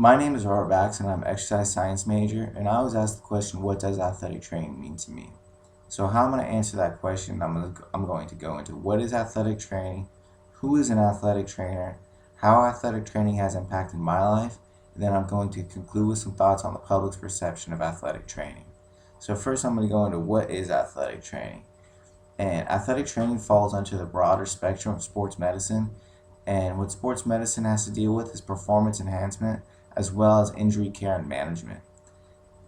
My name is Robert Bax, and I'm an exercise science major, and I always ask the question, what does athletic training mean to me? So how I'm going to answer that question, I'm going to go into what is athletic training, who is an athletic trainer, how athletic training has impacted my life, and then I'm going to conclude with some thoughts on the public's perception of athletic training. So first I'm going to go into what is athletic training. And athletic training falls under the broader spectrum of sports medicine, and what sports medicine has to deal with is performance enhancement as well as injury care and management.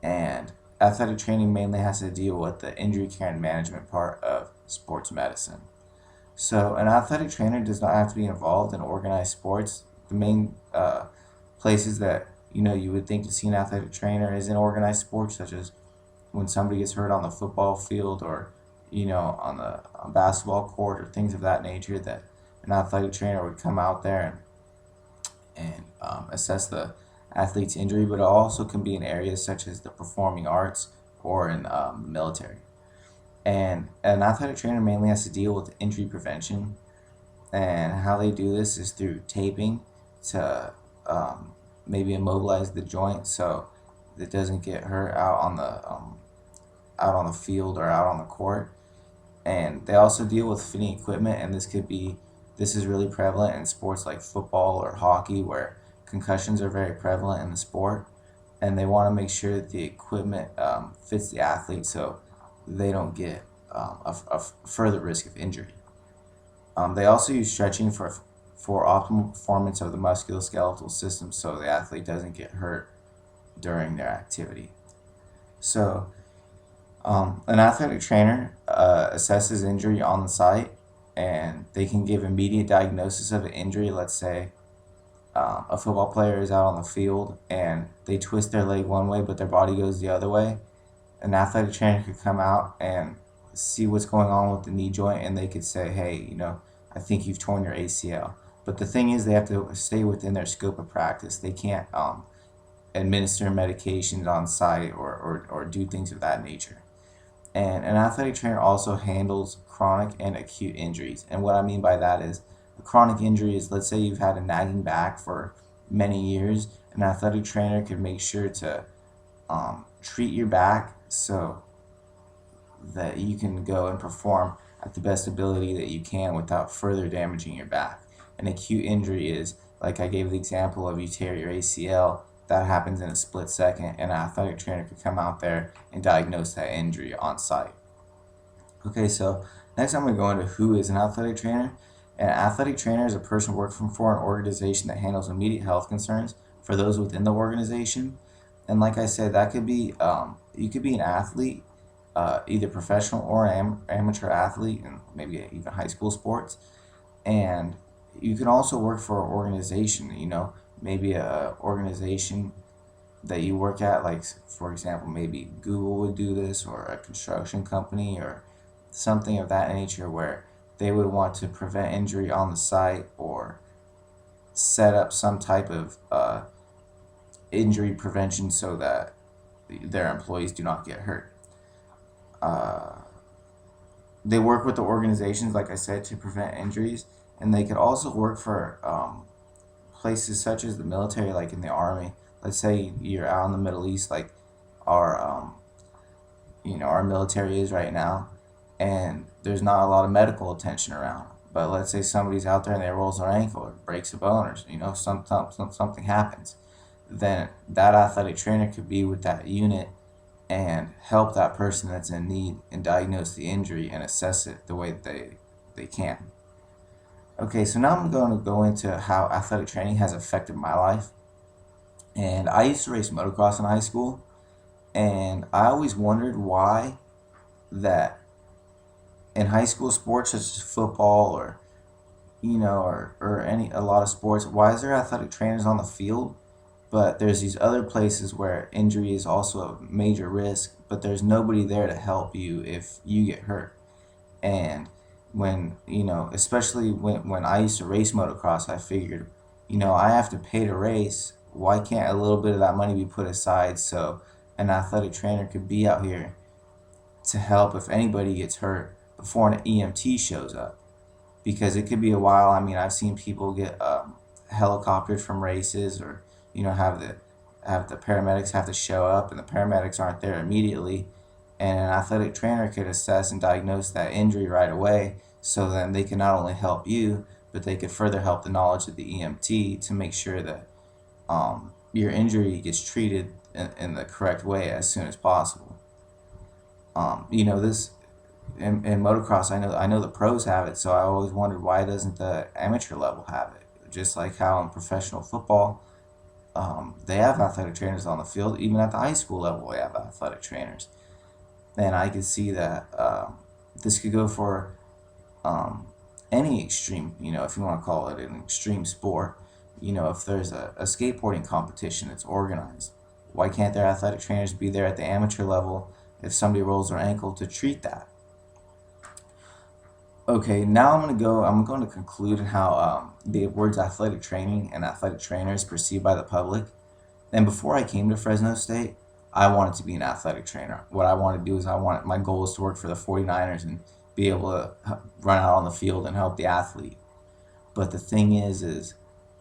And athletic training mainly has to deal with the injury care and management part of sports medicine. So an athletic trainer does not have to be involved in organized sports. The main places that you would think to see an athletic trainer is in organized sports, such as when somebody gets hurt on the football field or on the basketball court or things of that nature, that an athletic trainer would come out there and assess the athlete's injury. But it also can be in areas such as the performing arts or in the military. And an athletic trainer mainly has to deal with injury prevention, and how they do this is through taping to maybe immobilize the joint so it doesn't get hurt out on the field or out on the court. And they also deal with fitting equipment, and this is really prevalent in sports like football or hockey, where concussions are very prevalent in the sport, and they want to make sure that the equipment fits the athlete so they don't get a further risk of injury. They also use stretching for optimal performance of the musculoskeletal system so the athlete doesn't get hurt during their activity. So an athletic trainer assesses injury on the site, and they can give immediate diagnosis of an injury. Let's say a football player is out on the field and they twist their leg one way but their body goes the other way. An athletic trainer could come out and see what's going on with the knee joint, and they could say, hey, I think you've torn your ACL. But the thing is, they have to stay within their scope of practice. They can't administer medications on site or do things of that nature. And an athletic trainer also handles chronic and acute injuries. And what I mean by that is, a chronic injury is, let's say you've had a nagging back for many years. An athletic trainer could make sure to treat your back so that you can go and perform at the best ability that you can without further damaging your back. An acute injury is, like I gave the example of, you tear your ACL. That happens in a split second, and an athletic trainer could come out there and diagnose that injury on site. Okay, so next I'm going to go into who is an athletic trainer. An athletic trainer is a person working for an organization that handles immediate health concerns for those within the organization. And like I said, that could be you could be an athlete, either professional or amateur athlete, and maybe even high school sports. And you can also work for an organization, maybe a organization that you work at, like for example, maybe Google would do this, or a construction company, or something of that nature, where they would want to prevent injury on the site or set up some type of injury prevention so that their employees do not get hurt. They work with the organizations, like I said, to prevent injuries, and they could also work for places such as the military, like in the Army. Let's say you're out in the Middle East, like our our military is right now, and there's not a lot of medical attention around. But let's say somebody's out there and they rolls their ankle or breaks a bone, or something happens, then that athletic trainer could be with that unit and help that person that's in need and diagnose the injury and assess it the way that they can. Okay, so now I'm going to go into how athletic training has affected my life. And I used to race motocross in high school, and I always wondered why that in high school sports such as football or a lot of sports, why is there athletic trainers on the field, but there's these other places where injury is also a major risk, but there's nobody there to help you if you get hurt. And when especially when I used to race motocross, I figured, I have to pay to race. Why can't a little bit of that money be put aside so an athletic trainer could be out here to help if anybody gets hurt before an EMT shows up? Because it could be a while. I mean, I've seen people get helicoptered from races, or have have the paramedics have to show up, and the paramedics aren't there immediately, and an athletic trainer could assess and diagnose that injury right away, so then they can not only help you, but they could further help the knowledge of the EMT to make sure that your injury gets treated in the correct way as soon as possible. This in motocross, I know the pros have it, so I always wondered why doesn't the amateur level have it? Just like how in professional football, they have athletic trainers on the field. Even at the high school level, they have athletic trainers. And I could see that this could go for any extreme, if you want to call it an extreme sport. If there's a skateboarding competition that's organized, why can't their athletic trainers be there at the amateur level if somebody rolls their ankle to treat that? Okay, now I'm going to conclude how the words athletic training and athletic trainer is perceived by the public. And before I came to Fresno State, I wanted to be an athletic trainer. What I wanted to do is my goal is to work for the 49ers and be able to run out on the field and help the athlete. But the thing is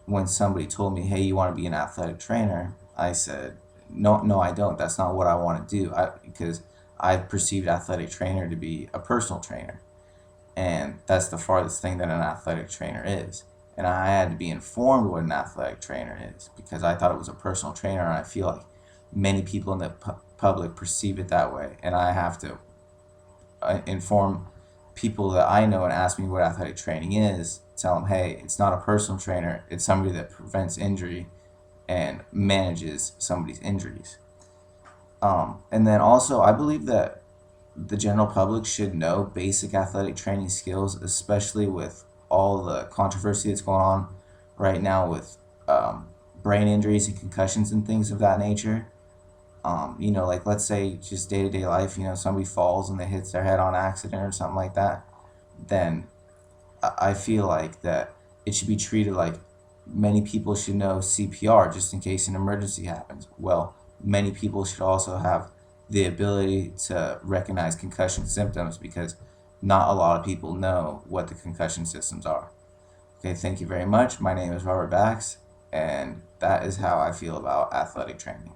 when somebody told me, hey, you want to be an athletic trainer, I said, no, I don't. That's not what I want to do, because I perceived athletic trainer to be a personal trainer. And that's the farthest thing that an athletic trainer is. And I had to be informed what an athletic trainer is, because I thought it was a personal trainer, and I feel like many people in the public perceive it that way. And I have to inform people that I know and ask me what athletic training is, tell them, hey, it's not a personal trainer, it's somebody that prevents injury and manages somebody's injuries. And then also, I believe that the general public should know basic athletic training skills, especially with all the controversy that's going on right now with brain injuries and concussions and things of that nature. Like let's say just day-to-day life, somebody falls and they hit their head on accident or something like that, then I feel like that it should be treated like many people should know CPR just in case an emergency happens. Well, many people should also have the ability to recognize concussion symptoms, because not a lot of people know what the concussion symptoms are. Okay, thank you very much. My name is Robert Bax, and that is how I feel about athletic training.